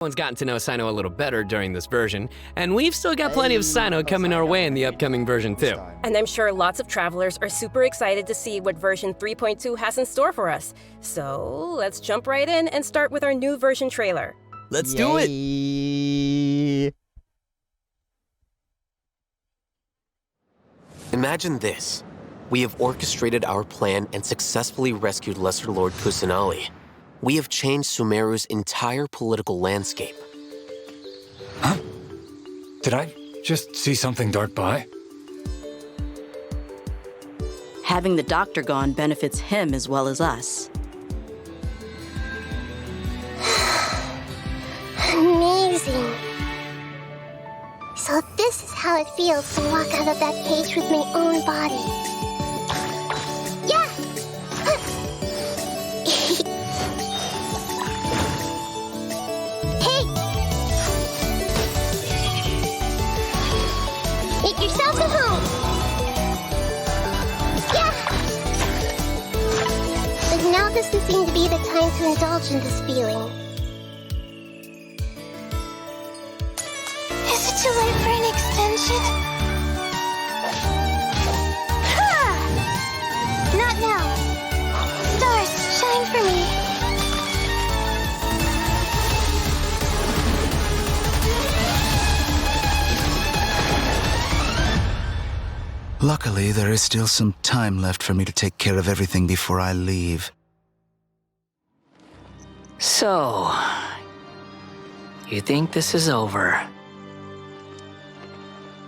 Everyone's gotten to know Sino a little better during this version, and we've still got plenty of Sino coming our way in the upcoming version too. And I'm sure lots of travelers are super excited to see what version 3.2 has in store for us. So let's jump right in and start with our new version trailer. Let's do it! Imagine this. We have orchestrated our plan and successfully rescued Lesser Lord Kusanali. We have changed Sumeru's entire political landscape. Huh? Did I just see something dart by? Having the doctor gone benefits him as well as us. Amazing. So this is how it feels to walk out of that cage with my own body. Yeah! Hey! Make yourselves at home! Yeah! But now doesn't seem to be the time to indulge in this feeling. Is it too late for an extension? Ha! Not now. Stars, shine for me. Luckily, there is still some time left for me to take care of everything before I leave. So, you think this is over?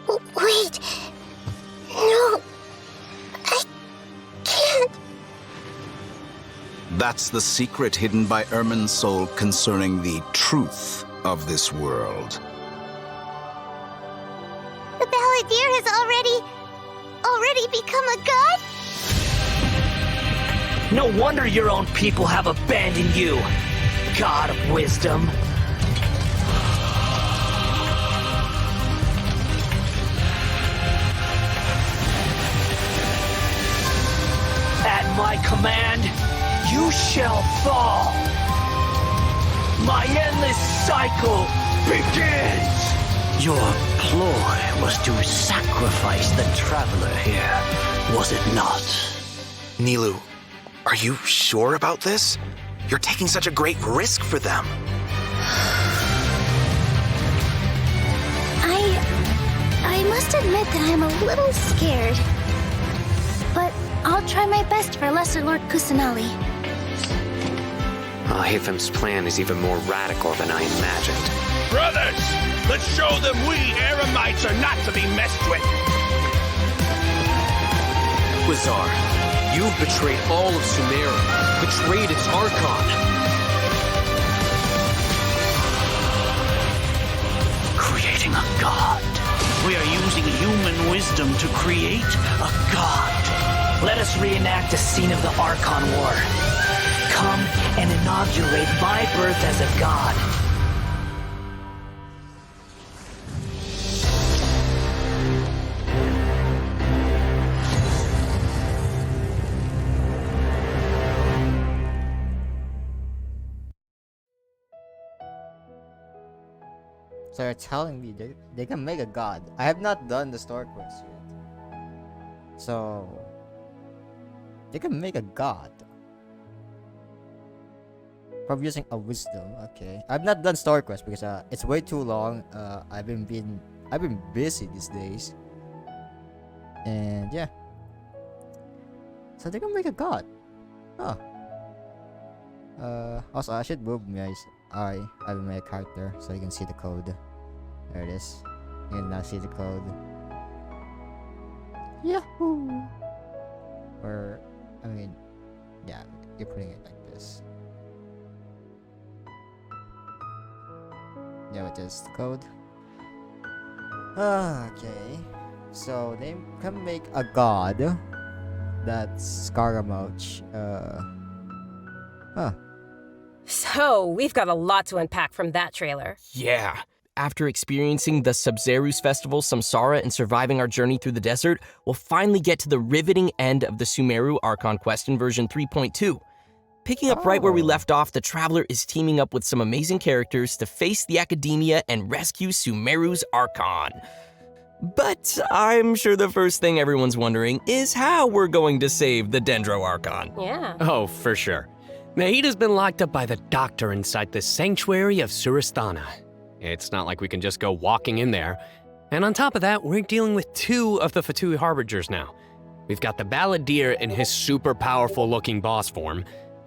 Wait. No. I can't. That's the secret hidden by Ermin's soul concerning the truth of this world. The Balladeer has already become a god? No wonder your own people have abandoned you, God of Wisdom. At my command, you shall fall. My endless cycle begins. Your ploy was to sacrifice the traveler here, was it not? Nilou, are you sure about this? You're taking such a great risk for them. I must admit that I'm a little scared. But I'll try my best for Lesser Lord Kusanali. Hathem's plan is even more radical than I imagined. Brothers, let's show them we Eremites are not to be messed with. Quasar, you've betrayed all of Sumeru, betrayed its Archon. Creating a god. We are using human wisdom to create a god. Let us reenact a scene of the Archon War. Come and inaugurate my birth as a god. So you're telling me they can make a god. I have not done the story quest yet. So they can make a god from using a wisdom. Okay, I've not done story quest because it's way too long. I've been busy these days, and yeah. So they can make a god. Huh. Also, I should move my eye out of my character so you can see the code. There it is. You can now see the code. Yahoo! Or, I mean, yeah, you're putting it like this. Yeah, which is the code. Okay. So, they can make a god. That's SCARAMOUCHE. Huh. So, we've got a lot to unpack from that trailer. Yeah. After experiencing the Sub-Zerus Festival, Samsara, and surviving our journey through the desert, we'll finally get to the riveting end of the Sumeru Archon quest in version 3.2. Picking up right where we left off, the Traveler is teaming up with some amazing characters to face the Academia and rescue Sumeru's Archon. But I'm sure the first thing everyone's wondering is how we're going to save the Dendro Archon. Yeah. Oh, for sure. Nahida's been locked up by the doctor inside the sanctuary of Surasthana. It's not like we can just go walking in there. And on top of that, we're dealing with 2 of the Fatui Harbingers now. We've got the Balladeer in his super powerful looking boss form,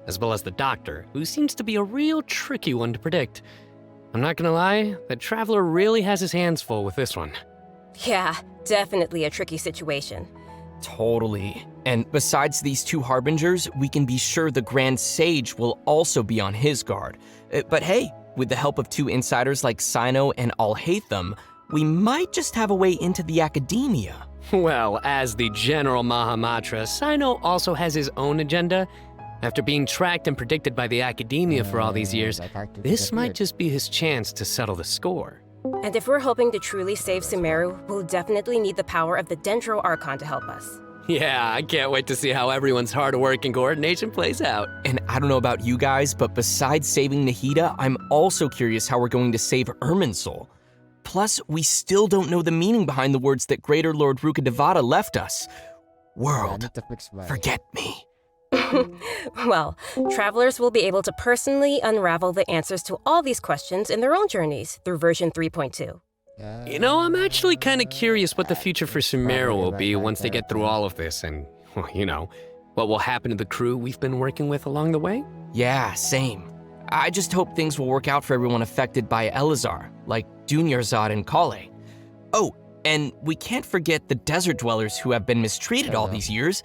as well as the doctor, who seems to be a real tricky one to predict. I'm not gonna lie, the Traveler really has his hands full with this one. Yeah, definitely a tricky situation. Totally. And besides these 2 Harbingers, we can be sure the Grand Sage will also be on his guard. But hey, with the help of 2 insiders like Cyno and Alhaitham, we might just have a way into the Academia. Well, as the General Mahamatra, Cyno also has his own agenda. After being tracked and predicted by the Academia for all these years, this might just be his chance to settle the score. And if we're hoping to truly save Sumeru, we'll definitely need the power of the Dendro Archon to help us. Yeah, I can't wait to see how everyone's hard work and coordination plays out. And I don't know about you guys, but besides saving Nahida, I'm also curious how we're going to save Irminsul. Plus, we still don't know the meaning behind the words that Greater Lord Rukkhadevata left us. World, forget me. Well, travelers will be able to personally unravel the answers to all these questions in their own journeys through version 3.2. You know, I'm actually kind of curious what the future for Sumeru will be once they get through all of this and, well, you know, what will happen to the crew we've been working with along the way. Yeah, same. I just hope things will work out for everyone affected by Elazar, like Dunyarzad and Kale. Oh, and we can't forget the desert dwellers who have been mistreated all these years.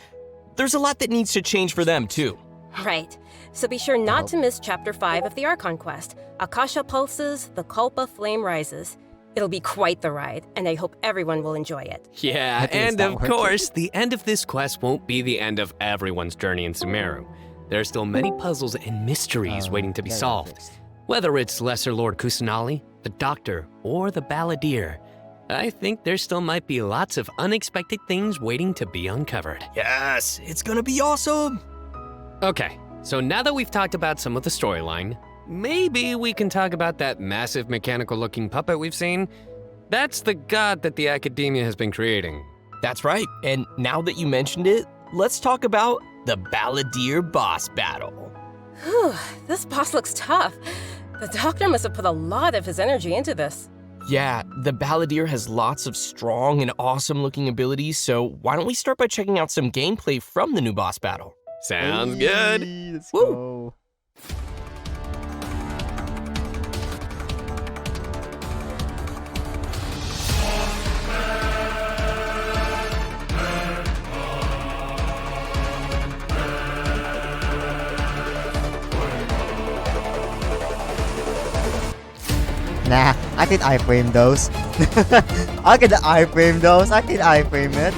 There's a lot that needs to change for them, too. Right. So be sure not to miss Chapter 5 of the Archon Quest, Akasha Pulses, the Kulpa Flame Rises. It'll be quite the ride, and I hope everyone will enjoy it. Yeah, and of course, the end of this quest won't be the end of everyone's journey in Sumeru. There are still many puzzles and mysteries waiting to be solved. Whether it's Lesser Lord Kusanali, the Doctor, or the Balladeer, I think there still might be lots of unexpected things waiting to be uncovered. Yes, it's gonna be awesome! Okay, so now that we've talked about some of the storyline, maybe we can talk about that massive mechanical-looking puppet we've seen. That's the god that the Academia has been creating. That's right, and now that you mentioned it, let's talk about the Balladeer boss battle. Whew, this boss looks tough. The Doctor must have put a lot of his energy into this. Yeah, the Balladeer has lots of strong and awesome-looking abilities, so why don't we start by checking out some gameplay from the new boss battle? Sounds good. Let's go. Nah, I can iframe those. I can iframe those. I can iframe it.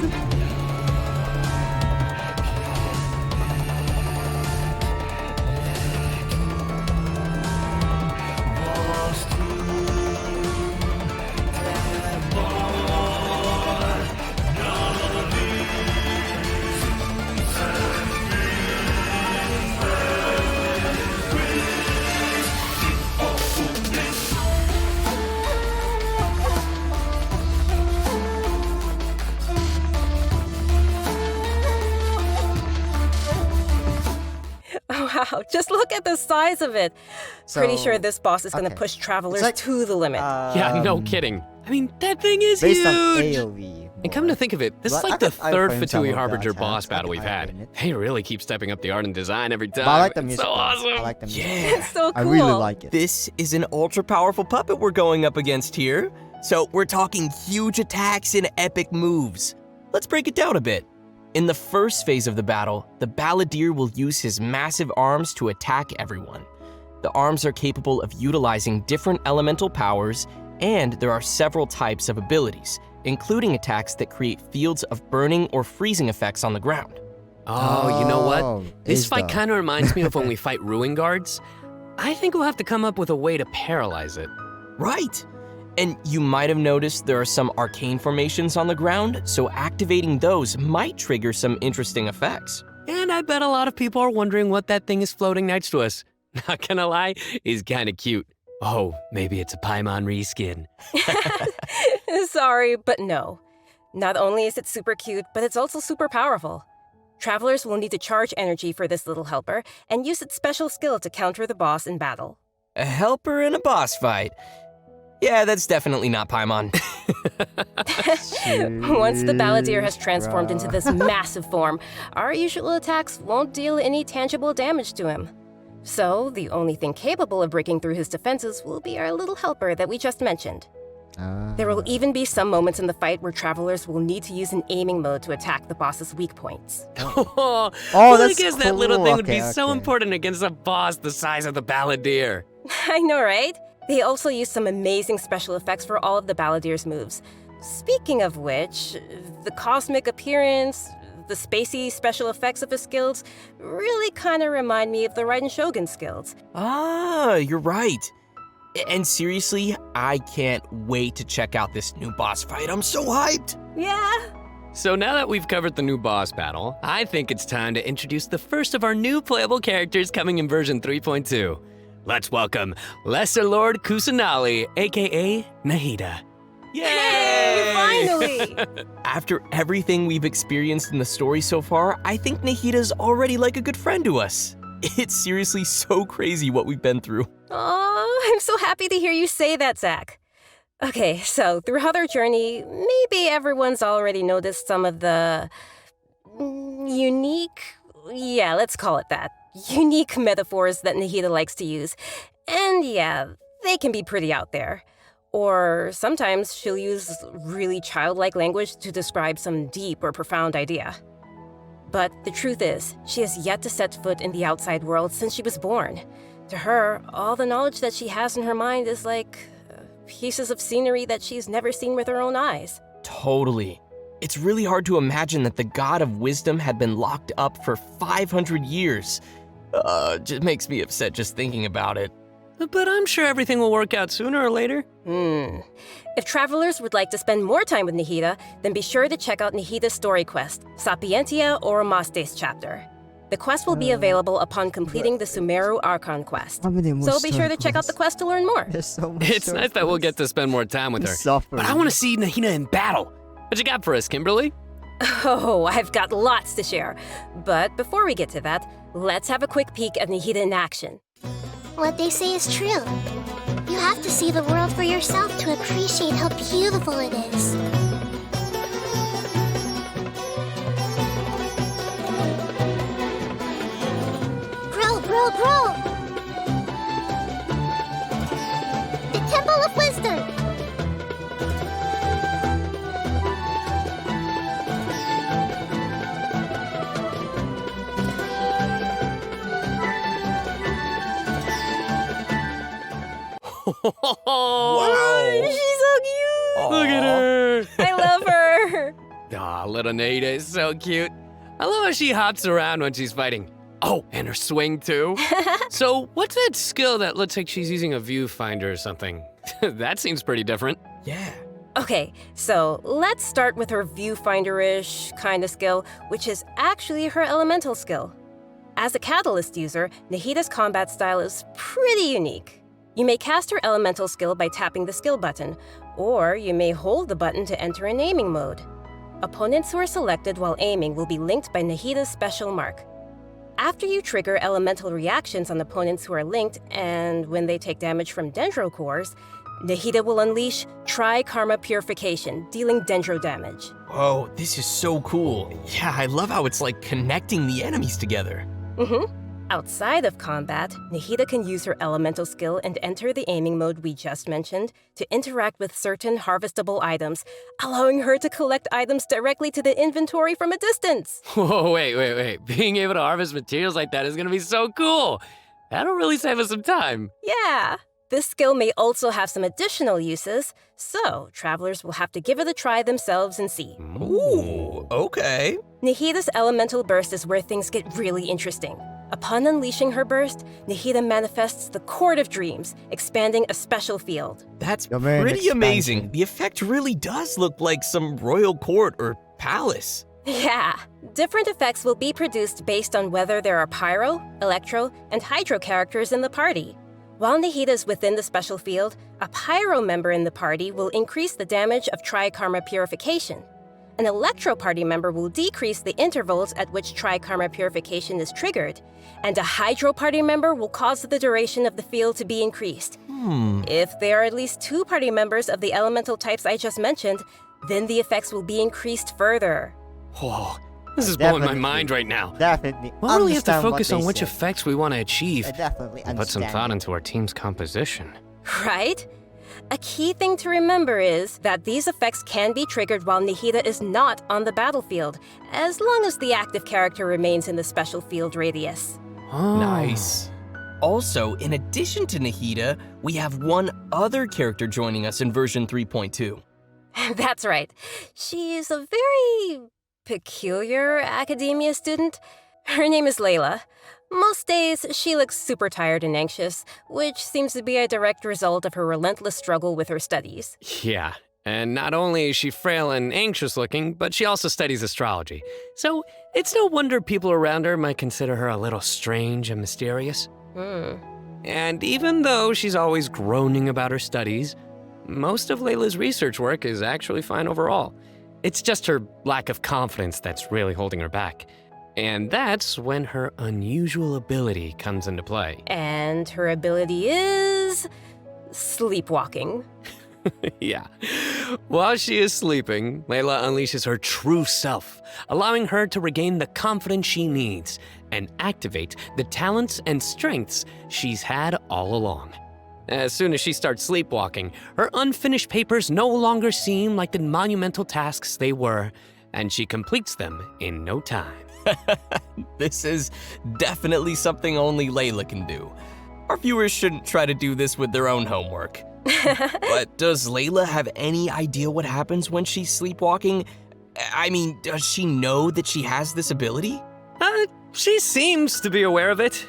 Wow, just look at the size of it. Pretty sure this boss is going to push travelers to the limit. Yeah, no kidding. I mean, that thing is based huge! on AoE. And come to think of it, this is like the third Fatui Harbinger boss battle we've had. They really keep stepping up the art and design every time. But I like the It's music. so awesome! I like the music. Yeah, It's so cool. I really like it. this is an ultra-powerful puppet we're going up against here. So we're talking huge attacks and epic moves. Let's break it down a bit. In the first phase of the battle, the Balladeer will use his massive arms to attack everyone. The arms are capable of utilizing different elemental powers, and there are several types of abilities, including attacks that create fields of burning or freezing effects on the ground. Oh, you know Oh, what? This is fight the- kind of reminds me of when we fight Ruin Guards. I think we'll have to come up with a way to paralyze it. Right! And you might have noticed there are some arcane formations on the ground, so activating those might trigger some interesting effects. And I bet a lot of people are wondering what that thing is floating next to us. Not gonna lie, he's kinda cute. Oh, maybe it's a Paimon reskin. Sorry, but no. Not only is it super cute, but it's also super powerful. Travelers will need to charge energy for this little helper and use its special skill to counter the boss in battle. A helper in a boss fight. Yeah, that's definitely not Paimon. Once the balladeer has transformed into this massive form, our usual attacks won't deal any tangible damage to him. So, the only thing capable of breaking through his defenses will be our little helper that we just mentioned. There will even be some moments in the fight where travelers will need to use an aiming mode to attack the boss's weak points. Well, that's I guess that little cool. thing would be Okay, so okay. important against a boss the size of the balladeer. I know, right? They also use some amazing special effects for all of the balladeer's moves. Speaking of which, the cosmic appearance, the spacey special effects of his skills really kind of remind me of the Raiden Shogun skills. Ah, you're right. And seriously, I can't wait to check out this new boss fight. I'm so hyped. Yeah. So now that we've covered the new boss battle, I think it's time to introduce the first of our new playable characters coming in version 3.2. Let's welcome Lesser Lord Kusanali, aka Nahida. Yay! Hey, finally! After everything we've experienced in the story so far, I think Nahida's already like a good friend to us. It's seriously so crazy what we've been through. Oh, I'm so happy to hear you say that, Zach. Okay, so throughout our journey, maybe everyone's already noticed some of the let's call it that, unique metaphors that Nahida likes to use. And yeah, they can be pretty out there. Or sometimes she'll use really childlike language to describe some deep or profound idea. But the truth is, she has yet to set foot in the outside world since she was born. To her, all the knowledge that she has in her mind is like pieces of scenery that she's never seen with her own eyes. Totally. It's really hard to imagine that the god of wisdom had been locked up for 500 years. Just makes me upset just thinking about it. But I'm sure everything will work out sooner or later. If travelers would like to spend more time with Nahida, then be sure to check out Nahida's story quest, Sapientia Oromastes chapter. The quest will be available upon completing the Sumeru Archon quest. So be sure to check out the quest to learn more. There's so much It's nice that we'll get to spend more time with her. But I want to see Nahida in battle. What you got for us, Kimberly? Oh, I've got lots to share. But before we get to that, let's have a quick peek at Nahida in action. What they say is true. You have to see the world for yourself to appreciate how beautiful it is. Grow! The Temple of Wisdom! Wow! She's so cute! Look at her! I love her! Aw, little Nahida is so cute. I love how she hops around when she's fighting. Oh, and her swing too. So, what's that skill that looks like she's using a viewfinder or something? That seems pretty different. Yeah. Okay, so let's start with her viewfinder-ish kind of skill, which is actually her elemental skill. As a catalyst user, Nahida's combat style is pretty unique. You may cast her elemental skill by tapping the skill button, or you may hold the button to enter an aiming mode. Opponents who are selected while aiming will be linked by Nahida's special mark. After you trigger elemental reactions on opponents who are linked, and when they take damage from Dendro cores, Nahida will unleash Tri-Karma Purification, dealing Dendro damage. Whoa, this is so cool. Yeah, I love how it's like connecting the enemies together. Outside of combat, Nahida can use her elemental skill and enter the aiming mode we just mentioned to interact with certain harvestable items, allowing her to collect items directly to the inventory from a distance. Whoa, wait. Being able to harvest materials like that is gonna be so cool. That'll really save us some time. Yeah. This skill may also have some additional uses, so travelers will have to give it a try themselves and see. Ooh, okay. Nahida's elemental burst is where things get really interesting. Upon unleashing her burst, Nahida manifests the Court of Dreams, expanding a special field. That's Domain pretty amazing. expansion. The effect really does look like some royal court or palace. Yeah, Different effects will be produced based on whether there are pyro, electro, and hydro characters in the party. While Nahida is within the special field, a pyro member in the party will increase the damage of Trikarma Purification. An electro party member will decrease the intervals at which Trikarma Purification is triggered, and a hydro party member will cause the duration of the field to be increased. If there are at least 2 party members of the elemental types I just mentioned, then the effects will be increased further. Whoa, this is blowing my mind right now. Definitely. We'll really have to understand what focus they on which said. effects we want to achieve. I definitely And put some understand. thought into our team's composition. Right? A key thing to remember is that these effects can be triggered while Nahida is not on the battlefield, as long as the active character remains in the special field radius. Nice. Also, in addition to Nahida, we have one other character joining us in version 3.2. That's right. She's a very peculiar academia student. Her name is Layla. Most days, she looks super tired and anxious, which seems to be a direct result of her relentless struggle with her studies. Yeah, and not only is she frail and anxious looking, but she also studies astrology. So it's no wonder people around her might consider her a little strange and mysterious. And even though she's always groaning about her studies, most of Layla's research work is actually fine overall. It's just her lack of confidence that's really holding her back. And that's when her unusual ability comes into play. And her ability is sleepwalking. Yeah. While she is sleeping, Layla unleashes her true self, allowing her to regain the confidence she needs and activate the talents and strengths she's had all along. As soon as she starts sleepwalking, her unfinished papers no longer seem like the monumental tasks they were, and she completes them in no time. This is definitely something only Layla can do. Our viewers shouldn't try to do this with their own homework. But does Layla have any idea what happens when she's sleepwalking? I mean, does she know that she has this ability? She seems to be aware of it.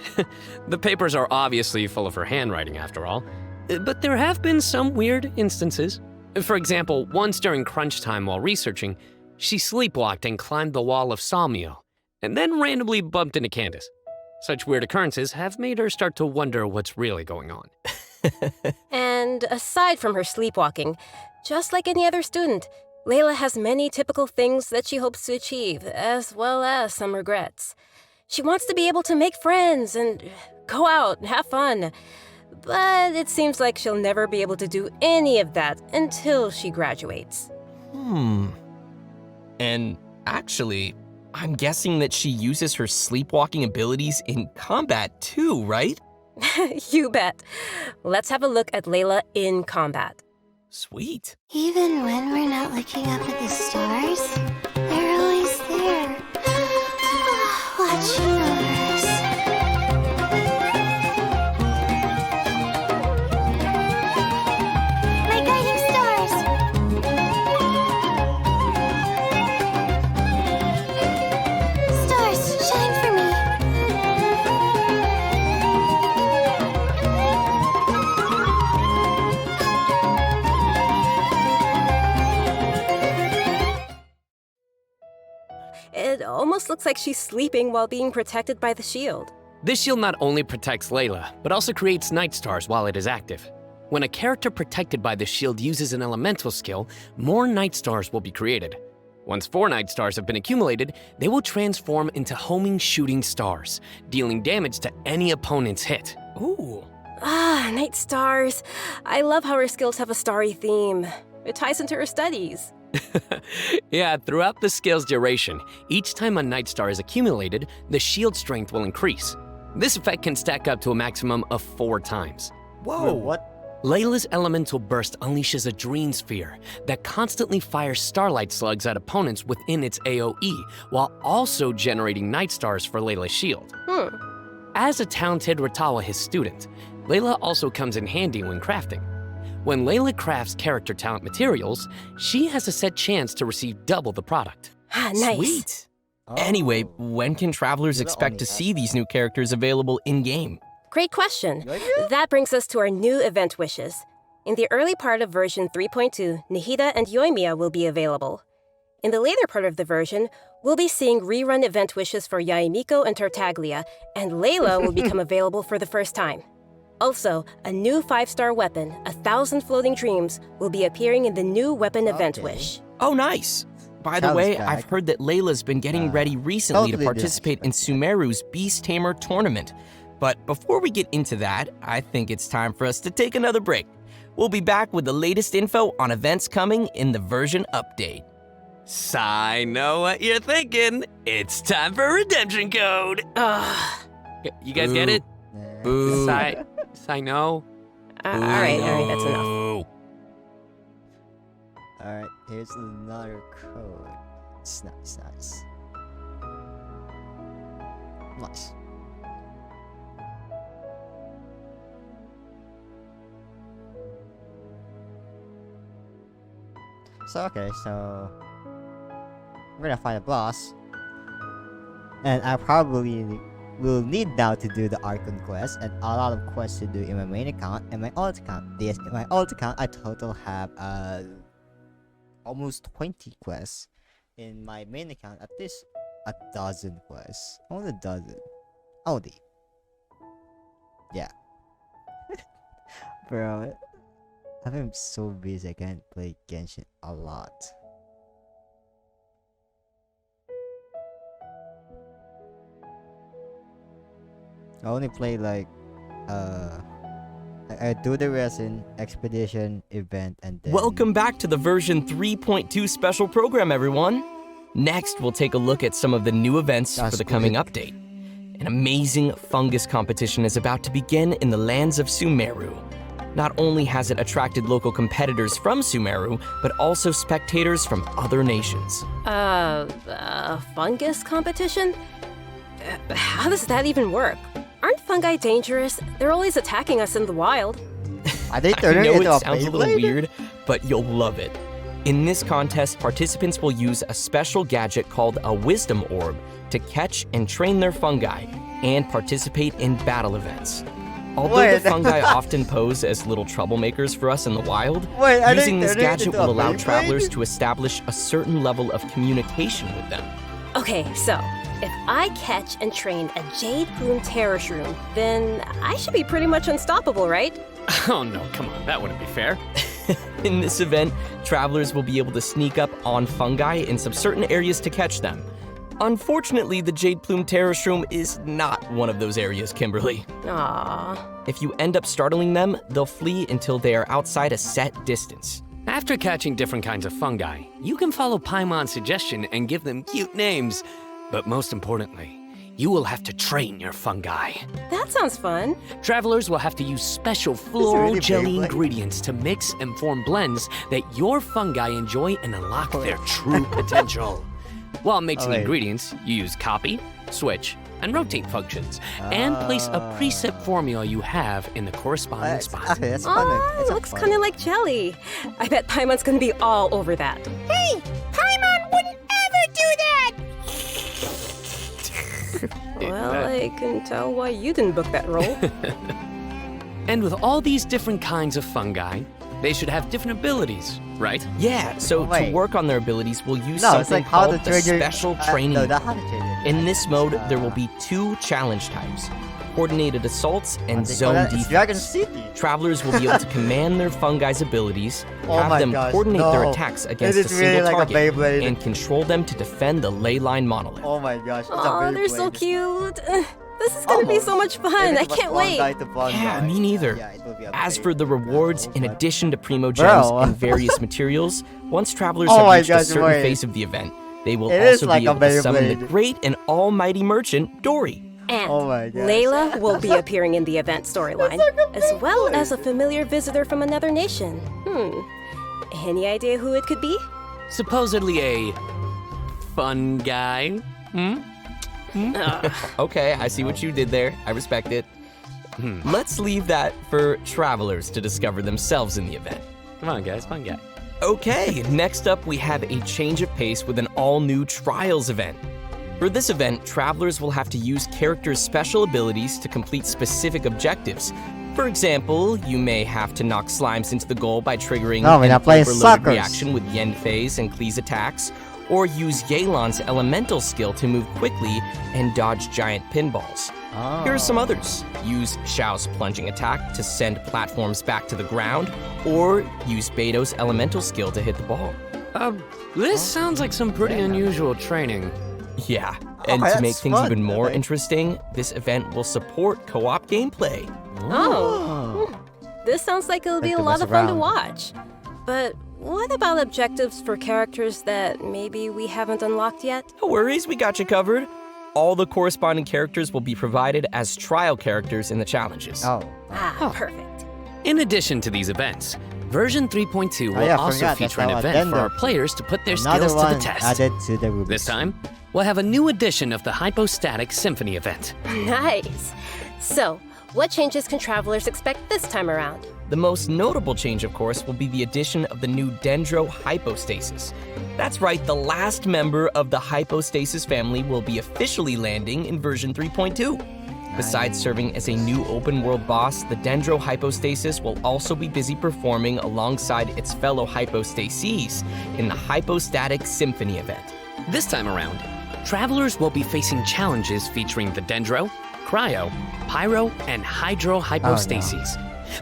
The papers are obviously full of her handwriting, after all. But there have been some weird instances. For example, once during crunch time while researching, she sleepwalked and climbed the wall of Sawmill, and then randomly bumped into Candace. Such weird occurrences have made her start to wonder what's really going on. And aside from her sleepwalking, just like any other student, Layla has many typical things that she hopes to achieve, as well as some regrets. She wants to be able to make friends and go out and have fun, but it seems like she'll never be able to do any of that until she graduates. And actually, I'm guessing that she uses her sleepwalking abilities in combat too, right? You bet. Let's have a look at Layla in combat. Sweet. Even when we're not looking up at the stars, they're always there, watching over us. My guiding stars! Stars, shine for me! It almost looks like she's sleeping while being protected by the shield. This shield not only protects Layla, but also creates night stars while it is active. When a character protected by the shield uses an elemental skill, more night stars will be created. Once 4 night stars have been accumulated, they will transform into homing shooting stars, dealing damage to any opponent's hit. Ooh. Night stars. I love how her skills have a starry theme. It ties into her studies. Yeah, throughout the skill's duration, each time a night star is accumulated, the shield strength will increase. This effect can stack up to a maximum of 4 times. Whoa. What? Layla's elemental burst unleashes a dream sphere that constantly fires starlight slugs at opponents within its AoE, while also generating night stars for Layla's shield. As a talented Ratawa his student, Layla also comes in handy when crafting. When Layla crafts character talent materials, she has a set chance to receive double the product. Nice. Sweet. Anyway, when can travelers expect to see these new characters available in-game? Great question. That brings us to our new event wishes. In the early part of version 3.2, Nahida and Yoimiya will be available. In the later part of the version, we'll be seeing rerun event wishes for Yaimiko and Tartaglia, and Layla will become available for the first time. Also, a new 5-star weapon, 1,000 Floating Dreams, will be appearing in the new weapon event wish. Oh, nice. By the Sounds way, bad. I've heard that Layla's been getting ready recently to totally participate in Sumeru's Beast Tamer tournament. But before we get into that, I think it's time for us to take another break. We'll be back with the latest info on events coming in the version update. I know what you're thinking. It's time for redemption code. You guys get it? Boo. I know. All right, that's enough. Ooh. Alright, here's another code. It's nice. Nice. So we're gonna find a boss. And I probably will need now to do the Archon quest and a lot of quests to do in my main account and my alt account. Yes, in my alt account I total have almost 20 quests. In my main account, at least a dozen quests. Only a dozen. Only. Yeah. Bro, I've been so busy I can't play Genshin a lot. I only play like I do the resin, expedition, event, and then... Welcome back to the version 3.2 special program, everyone. Next, we'll take a look at some of the new events for the coming update. An amazing fungus competition is about to begin in the lands of Sumeru. Not only has it attracted local competitors from Sumeru, but also spectators from other nations. Fungus competition? How does that even work? Aren't fungi dangerous? They're always attacking us in the wild. Are they I turning know into it a sounds a little Beyblade? weird, but you'll love it. In this contest, participants will use a special gadget called a Wisdom Orb to catch and train their fungi and participate in battle events. Although the fungi often pose as little troublemakers for us in the wild, using this gadget will allow travelers to establish a certain level of communication with them. Okay, so if I catch and train a Jade Plume Terror Shroom, then I should be pretty much unstoppable, right? Oh no, come on, that wouldn't be fair. In this event, travelers will be able to sneak up on fungi in some certain areas to catch them. Unfortunately, the Jade Plume Terror Shroom is not one of those areas, Kimberly. Aww. If you end up startling them, they'll flee until they are outside a set distance. After catching different kinds of fungi, you can follow Paimon's suggestion and give them cute names. But most importantly, you will have to train your fungi. That sounds fun. Travelers will have to use special floral jelly ingredients to mix and form blends that your fungi enjoy and unlock their true potential. While mixing ingredients, you use copy, switch, and rotate functions, and place a preset formula you have in the corresponding spot. Okay, that's fun. It looks kind of like jelly. I bet Paimon's gonna be all over that. Hey, Paimon wouldn't ever do that! Well, I can tell why you didn't book that role. And with all these different kinds of fungi, they should have different abilities, right? Yeah, so to work on their abilities, we'll use No, something it's like how called to the train your... Special Training no, Mode. not how to train your... In this mode, there will be 2 challenge types: Coordinated Assaults and Zone It's Dragon Defense. City. Travelers will be able to command their fungi's abilities, Oh have my them gosh, coordinate their no. attacks It against is a single really like a target, Beyblade. and control them to defend the ley line monolith. Oh my gosh, it's a Oh, they're so Beyblade. cute. This is gonna be so much fun. I can't wait. Yeah, me neither. Yeah, it will be a As Beyblade. for the rewards, in addition to Primo Gems Bro. and various materials, once travelers Oh have my reached a gosh, certain wait. phase of the event, they will It is also like be a able to summon the Beyblade. great and almighty merchant, Dory. And Oh my gosh. Layla will be appearing in the event storyline, as well as a familiar visitor from another nation. Any idea who it could be? Supposedly a fun guy. Okay, I see what you did there. I respect it. Let's leave that for travelers to discover themselves in the event. Come on, guys, fun guy. Okay, next up we have a change of pace with an all-new Trials event. For this event, travelers will have to use characters' special abilities to complete specific objectives. For example, you may have to knock slimes into the goal by triggering No, we're not an playing overloaded suckers. reaction with Yen Phase and Klee's attacks, or use Yelan's elemental skill to move quickly and dodge giant pinballs. Here are some others. Use Xiao's plunging attack to send platforms back to the ground, or use Beto's elemental skill to hit the ball. This sounds like some pretty unusual training. Yeah, and to make things even more interesting, this event will support co-op gameplay. This sounds like it'll be a lot of fun to watch. But what about objectives for characters that maybe we haven't unlocked yet? No worries, we got you covered. All the corresponding characters will be provided as trial characters in the challenges. Perfect. In addition to these events, version 3.2 will also feature an event for our players to put their skills to the test. Added to the rubrics. This time, we'll have a new edition of the Hypostatic Symphony event. Nice. So, what changes can travelers expect this time around? The most notable change, of course, will be the addition of the new Dendro Hypostasis. That's right, the last member of the Hypostasis family will be officially landing in version 3.2. Besides serving as a new open-world boss, the Dendro Hypostasis will also be busy performing alongside its fellow Hypostases in the Hypostatic Symphony event. This time around, travelers will be facing challenges featuring the Dendro, Cryo, Pyro, and Hydro Hypostases.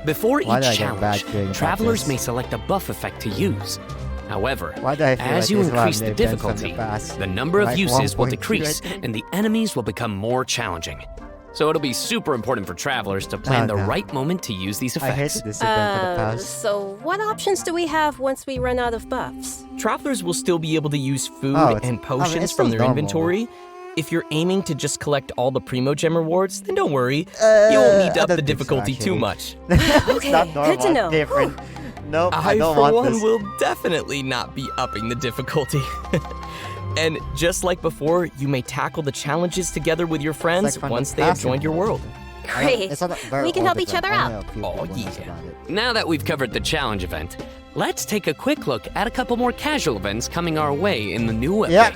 Before each challenge, travelers may select a buff effect to use. However, as you increase the difficulty, the number of uses will decrease and the enemies will become more challenging. So it'll be super important for travelers to plan the right moment to use these effects. So what options do we have once we run out of buffs? Travelers will still be able to use food and potions from their inventory. If you're aiming to just collect all the Primo Gem rewards, then don't worry. You won't need to up the difficulty too much. Okay, good to know. Different. Nope, I don't for want one, this. will definitely not be upping the difficulty. And just like before, you may tackle the challenges together with your friends once they have joined your world. Great. We can help each other out. Oh, yeah. Now that we've covered the challenge event, let's take a quick look at a couple more casual events coming our way in the new event.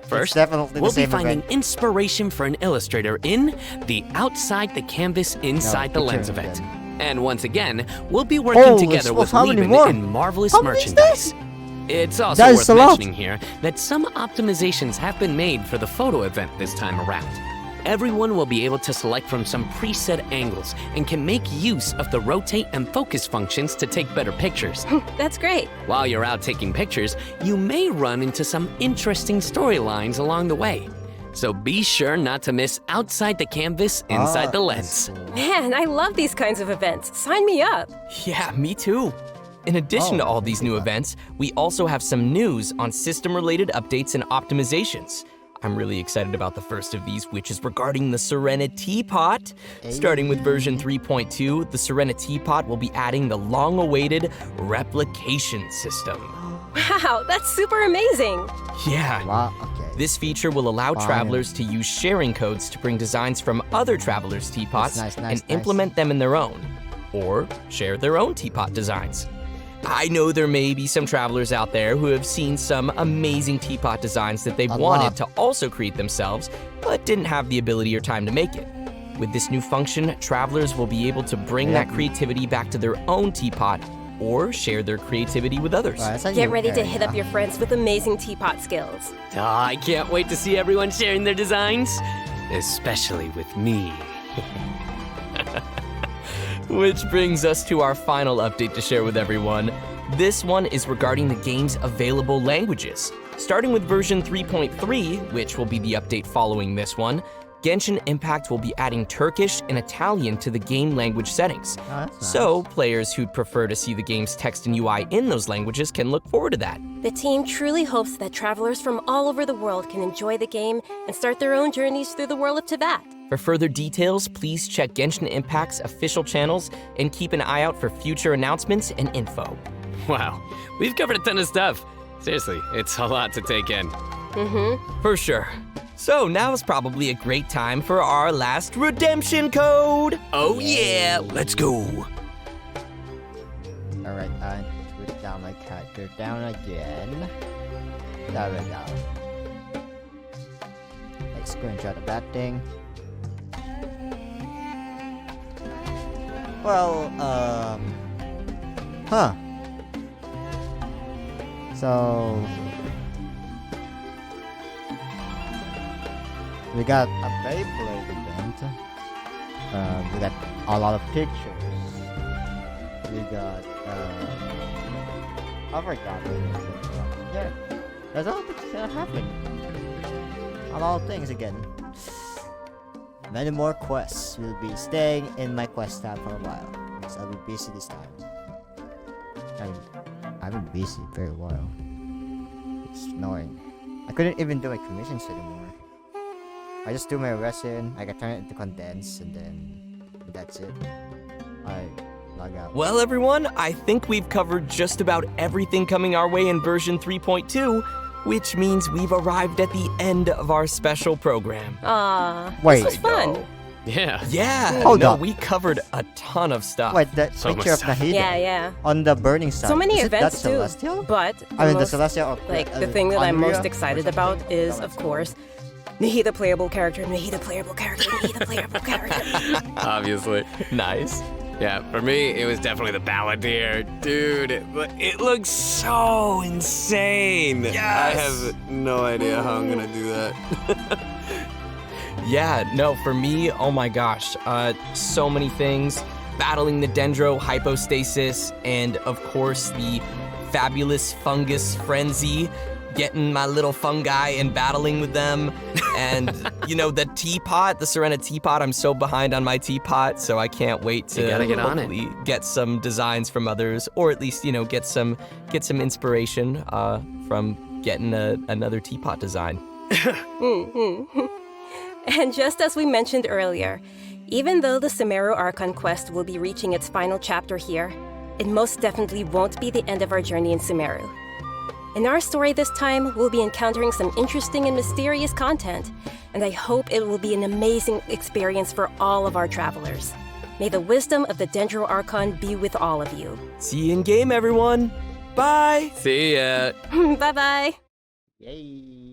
First, we'll be finding inspiration for an illustrator in the Outside the Canvas, Inside the Lens event. And once again, we'll be working together with Lehman in Marvelous Merchandise. It's also worth mentioning here that some optimizations have been made for the photo event this time around. Everyone will be able to select from some preset angles and can make use of the rotate and focus functions to take better pictures. That's great. While you're out taking pictures, you may run into some interesting storylines along the way. So be sure not to miss Outside the Canvas, Inside the Lens. Man, I love these kinds of events. Sign me up. Yeah, me too. In addition to all these new events, we also have some news on system-related updates and optimizations. I'm really excited about the first of these, which is regarding the Serenity Pot. Starting with version 3.2, the Serenity Pot will be adding the long-awaited replication system. Wow, that's super amazing. Yeah. Wow, This feature will allow travelers to use sharing codes to bring designs from other travelers' teapots and implement them in their own, or share their own teapot designs. I know there may be some travelers out there who have seen some amazing teapot designs that they've wanted to also create themselves, but didn't have the ability or time to make it. With this new function, travelers will be able to bring that creativity back to their own teapot or share their creativity with others. Get ready to hit up your friends with amazing teapot skills. Oh, I can't wait to see everyone sharing their designs, especially with me. Which brings us to our final update to share with everyone. This one is regarding the game's available languages. Starting with version 3.3, which will be the update following this one, Genshin Impact will be adding Turkish and Italian to the game language settings. So players who'd prefer to see the game's text and UI in those languages can look forward to that. The team truly hopes that travelers from all over the world can enjoy the game and start their own journeys through the world of TEYVAT. For further details, please check Genshin Impact's official channels and keep an eye out for future announcements and info. Wow, we've covered a ton of stuff. Seriously, it's a lot to take in. For sure. So now's probably a great time for our last redemption code. Oh yeah, let's go. Alright, I put down my character down again. There we go. Let's screenshot of that thing. Well, So We got a Beyblade event. We got a lot of pictures. We got I forgot what it is. Yeah, there's a lot of things happening. A lot of things again. Many more quests. We'll be staying in my quest tab for a while because I'll be busy this time. I've been busy for a while. It's annoying. I couldn't even do my commissions anymore. I just do my resin, I can turn it into condense, and then that's it. I log out. Well, everyone, I think we've covered just about everything coming our way in version 3.2, which means we've arrived at the end of our special program. Wait. This was fun. Yeah. Yeah, Hold up. we covered a ton of stuff. Wait, that So picture of much Nahida Yeah. on the burning side. So many is events that too. Celestial? But I mean, the most- Celestial. like the thing that I'm most excited about is, of course, Nahida playable character, Nahida playable character, Nahida playable character. Obviously. Nice. Yeah, for me, it was definitely the Balladeer. Dude, it looks so insane. Yes! I have no idea how I'm gonna do that. Yeah, no, for me, oh my gosh, so many things. Battling the Dendro Hypostasis, and of course the fabulous Fungus Frenzy, getting my little fungi and battling with them. And, you know, the teapot, the Serena teapot, I'm so behind on my teapot, so I can't wait to You gotta get on it. hopefully get some designs from others, or at least, you know, get some inspiration from getting another teapot design. And just as we mentioned earlier, even though the Sumeru Archon quest will be reaching its final chapter here, it most definitely won't be the end of our journey in Sumeru. In our story this time, we'll be encountering some interesting and mysterious content, and I hope it will be an amazing experience for all of our travelers. May the wisdom of the Dendro Archon be with all of you. See you in game, everyone. Bye. See ya. Bye-bye. Yay.